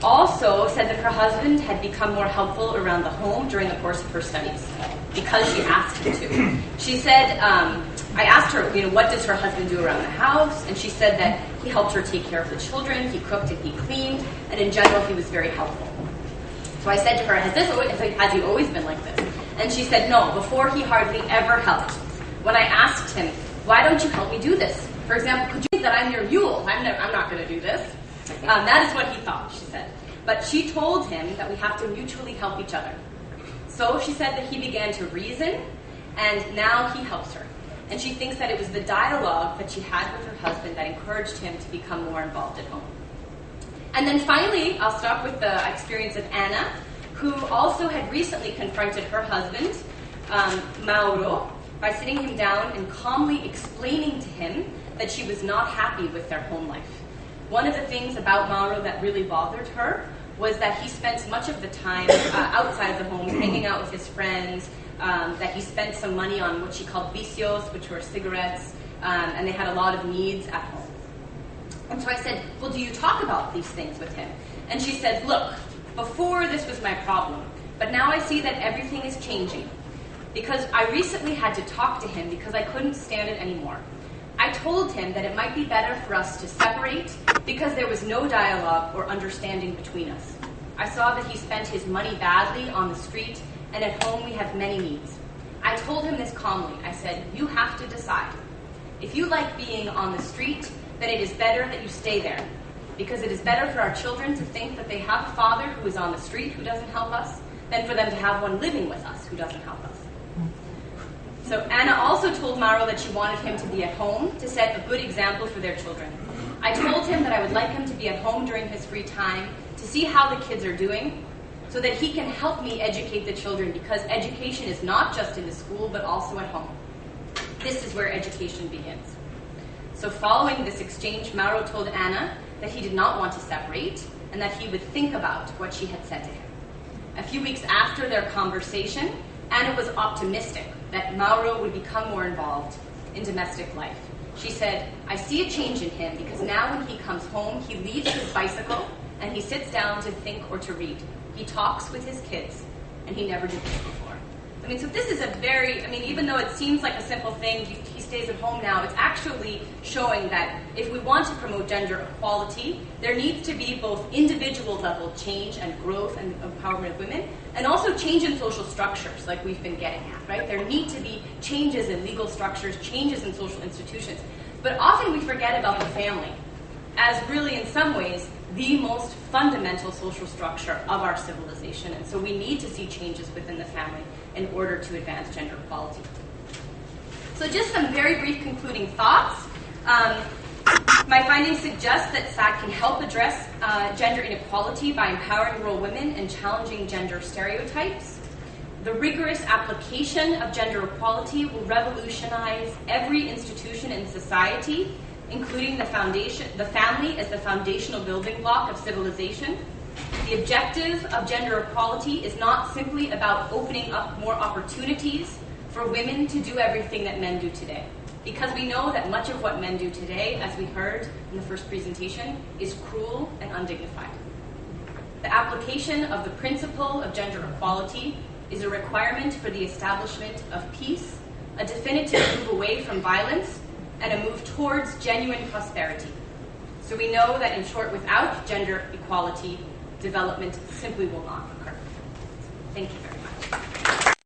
also said that her husband had become more helpful around the home during the course of her studies because she asked him to. She said, I asked her, what does her husband do around the house? And she said that he helped her take care of the children, he cooked and he cleaned, and in general he was very helpful. So I said to her, has he always been like this? And she said, no, before he hardly ever helped. When I asked him, why don't you help me do this? For example, could you think that I'm your mule? I'm not going to do this. That is what he thought, she said. But she told him that we have to mutually help each other. So she said that he began to reason, and now he helps her. And she thinks that it was the dialogue that she had with her husband that encouraged him to become more involved at home. And then finally, I'll stop with the experience of Anna, who also had recently confronted her husband, Mauro, by sitting him down and calmly explaining to him that she was not happy with their home life. One of the things about Mauro that really bothered her was that he spent much of the time outside the home, hanging out with his friends, that he spent some money on what she called vicios, which were cigarettes, and they had a lot of needs at home. And so I said, well, do you talk about these things with him? And she said, look, before this was my problem, but now I see that everything is changing. Because I recently had to talk to him because I couldn't stand it anymore. I told him that it might be better for us to separate because there was no dialogue or understanding between us. I saw that he spent his money badly on the street, and at home we have many needs. I told him this calmly. I said, you have to decide. If you like being on the street, then it is better that you stay there, because it is better for our children to think that they have a father who is on the street who doesn't help us than for them to have one living with us who doesn't help us. So Anna also told Mauro that she wanted him to be at home to set a good example for their children. I told him that I would like him to be at home during his free time to see how the kids are doing so that he can help me educate the children, because education is not just in the school but also at home. This is where education begins. So following this exchange, Mauro told Anna that he did not want to separate and that he would think about what she had said to him. A few weeks after their conversation, Anna was optimistic that Mauro would become more involved in domestic life. She said, I see a change in him because now when he comes home, he leaves his bicycle and he sits down to think or to read. He talks with his kids, and he never did this before. So this is a very, even though it seems like a simple thing, he stays at home now, it's actually showing that if we want to promote gender equality, there needs to be both individual level change and growth and empowerment of women, and also change in social structures, like we've been getting at, right? There need to be changes in legal structures, changes in social institutions. But often we forget about the family as really, in some ways, the most fundamental social structure of our civilization. And so we need to see changes within the family in order to advance gender equality. So just some very brief concluding thoughts. My findings suggest that SAC can help address gender inequality by empowering rural women and challenging gender stereotypes. The rigorous application of gender equality will revolutionize every institution in society, including the family as the foundational building block of civilization. The objective of gender equality is not simply about opening up more opportunities for women to do everything that men do today, because we know that much of what men do today, as we heard in the first presentation, is cruel and undignified. The application of the principle of gender equality is a requirement for the establishment of peace, a definitive move away from violence, and a move towards genuine prosperity. So we know that, in short, without gender equality, development simply will not occur. Thank you very much.